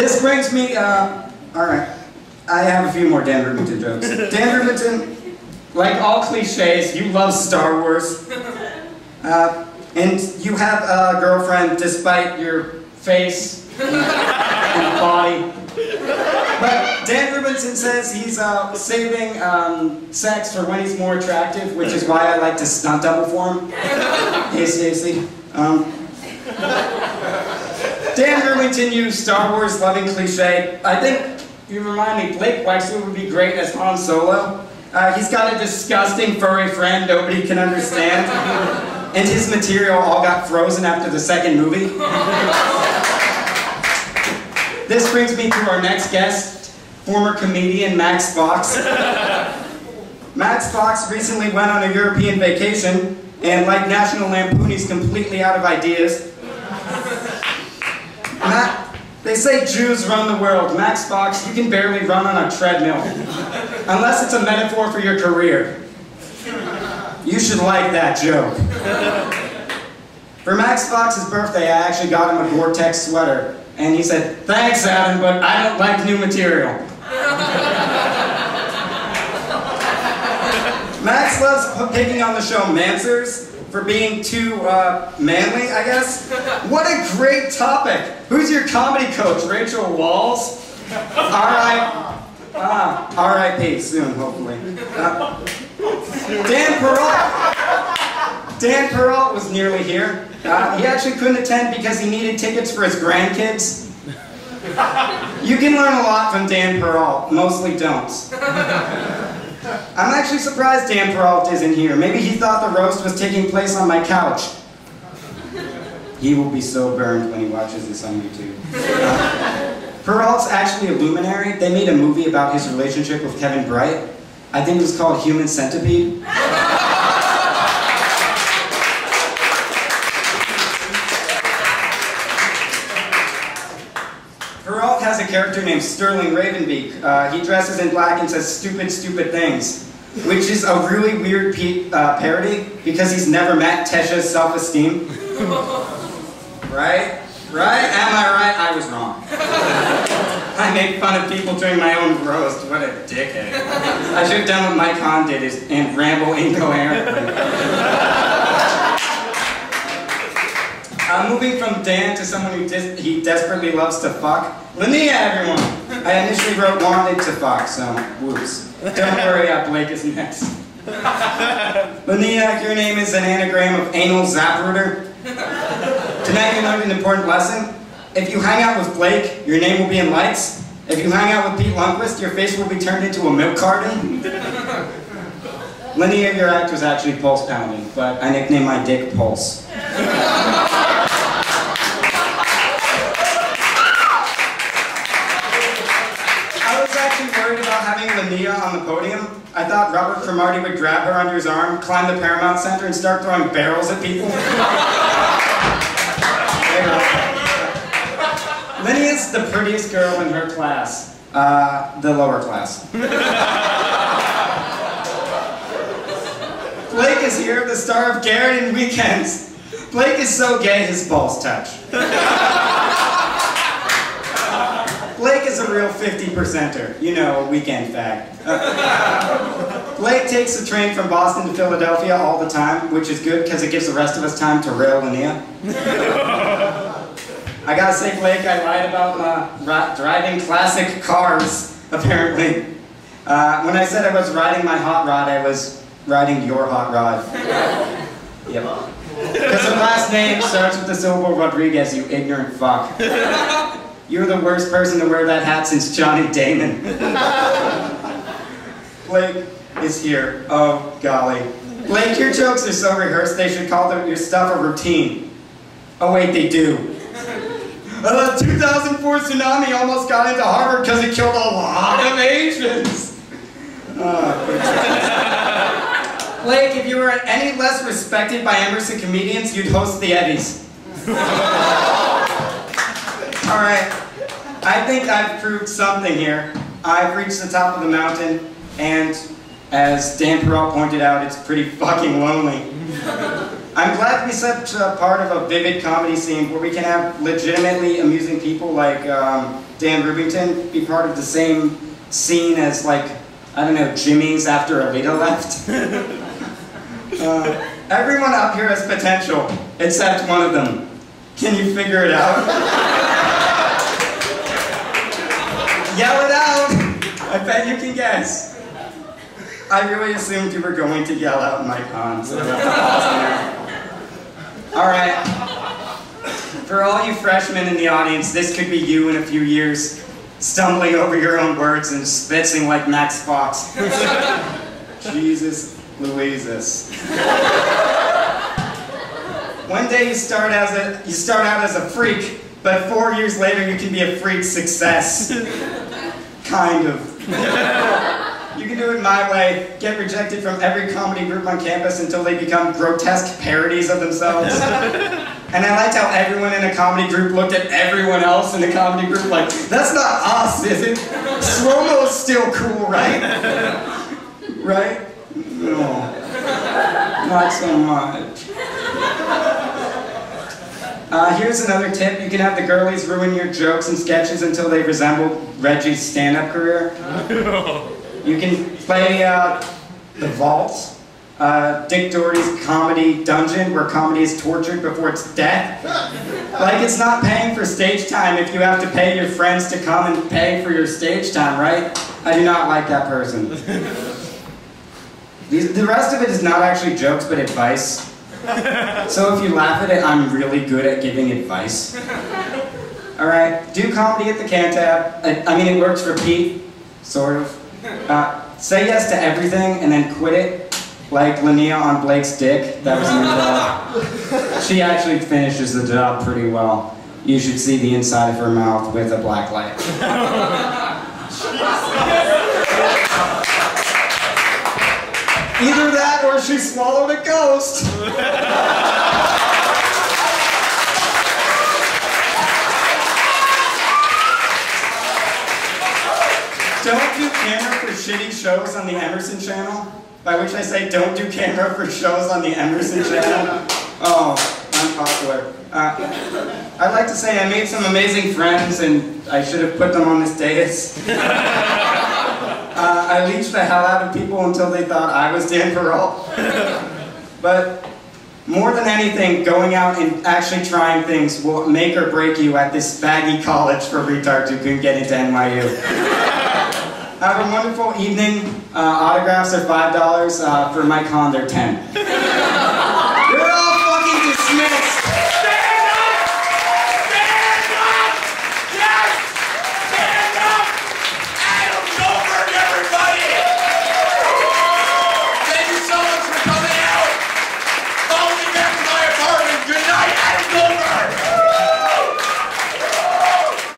This brings me, alright, I have a few more Dan Rubington jokes. Dan Rubington, like all cliches, you love Star Wars. And you have a girlfriend despite your face and body. But Dan Rubington says he's saving sex for when he's more attractive, which is why I like to stunt double for him. Hey Stacey. Dan Rubington, you Star Wars loving cliche. I think you remind me, Blake Wexler would be great as Han Solo. He's got a disgusting furry friend nobody can understand. And his material all got frozen after the second movie. This brings me to our next guest, former comedian Max Fox. Max Fox recently went on a European vacation, and like National Lampoon, he's completely out of ideas. They say Jews run the world. Max Fox, you can barely run on a treadmill. Unless it's a metaphor for your career. You should like that joke. For Max Fox's birthday, I actually got him a Gore-Tex sweater. And he said, "Thanks, Adam, but I don't like new material." Max loves picking on the show Mansers for being too manly, I guess. What a great topic. Who's your comedy coach? Rachel Walls? R.I.P. soon, hopefully. Dan Perrault was nearly here. He actually couldn't attend because he needed tickets for his grandkids. You can learn a lot from Dan Perrault, mostly don'ts. I'm actually surprised Dan Perrault isn't here. Maybe he thought the roast was taking place on my couch. He will be so burned when he watches this on YouTube. Perrault's actually a luminary. They made a movie about his relationship with Kevin Bright. I think it was called Human Centipede. Perrault has a character named Sterling Ravenbeak. He dresses in black and says stupid, stupid things, which is a really weird parody because he's never met Tesha's self-esteem. Right? Right? Am I right? I was wrong. I make fun of people during my own roast. What a dickhead. I should have done what Mike Hahn did and ramble incoherently. Moving from Dan to someone who he desperately loves to fuck. Linnea, everyone! I initially wrote wanted to fuck, so whoops. Don't worry, Blake is next. Linnea, your name is an anagram of anal zapruder. Tonight you learned an important lesson. If you hang out with Blake, your name will be in lights. If you hang out with Pete Lundquist, your face will be turned into a milk carton. Linnea, your act was actually pulse pounding, but I nicknamed my dick Pulse. Worried about having Linnea on the podium. I thought Robert Cromartie would grab her under his arm, climb the Paramount Center, and start throwing barrels at people. Linnea's the prettiest girl in her class. The lower class. Blake is here, the star of Garrett and Weekends. Blake is so gay his balls touch. Blake is a real 50%er, you know, a weekend fact. Blake takes the train from Boston to Philadelphia all the time, which is good because it gives the rest of us time to rail Linnea. I gotta say, Blake, I lied about driving classic cars, apparently. When I said I was riding my hot rod, I was riding your hot rod. Yep. Because her last name starts with the syllable Rodriguez, you ignorant fuck. You're the worst person to wear that hat since Johnny Damon. Blake is here. Oh, golly. Blake, your jokes are so rehearsed they should call your stuff a routine. Oh wait, they do. 2004 tsunami almost got into Harvard because it killed a lot of Asians. Blake, if you were any less respected by Emerson comedians, you'd host the Eddies. Alright, I think I've proved something here. I've reached the top of the mountain, and as Dan Perrault pointed out, it's pretty fucking lonely. I'm glad to be such a part of a vivid comedy scene where we can have legitimately amusing people like Dan Rubington be part of the same scene as, like, I don't know, Jimmy's after Alita left. Everyone up here has potential, except one of them. Can you figure it out? Yell it out! I bet you can guess. I really assumed you were going to yell out my con, so that's awesome. Alright. For all you freshmen in the audience, this could be you in a few years, stumbling over your own words and spitzing like Max Fox. Jesus Louises. One day you start out as a freak, but 4 years later you can be a freak success. Kind of. You can do it my way, get rejected from every comedy group on campus until they become grotesque parodies of themselves. And I liked how everyone in a comedy group looked at everyone else in the comedy group like, that's not us, is it? Slow-mo's still cool, right? Right? No. Not so much. Here's another tip. You can have the girlies ruin your jokes and sketches until they resemble Reggie's stand-up career. You can play The Vault, Dick Doherty's comedy dungeon, where comedy is tortured before its death. Like, it's not paying for stage time if you have to pay your friends to come and pay for your stage time, right? I do not like that person. The rest of it is not actually jokes, but advice. So if you laugh at it, I'm really good at giving advice. Alright, do comedy at the Cantab. I mean, it works for Pete, sort of. Say yes to everything and then quit it, like Linnea on Blake's dick. That was an improv. She actually finishes the job pretty well. You should see the inside of her mouth with a black light. Either that or she swallowed a ghost. Don't do camera for shitty shows on the Emerson channel. By which I say don't do camera for shows on the Emerson channel. Oh, unpopular. I'd like to say I made some amazing friends and I should have put them on this dais. I leached the hell out of people until they thought I was Dan Perrault. But more than anything, going out and actually trying things will make or break you at this faggy college for retards who couldn't get into NYU. Have a wonderful evening. Autographs are $5. For my con, they're $10.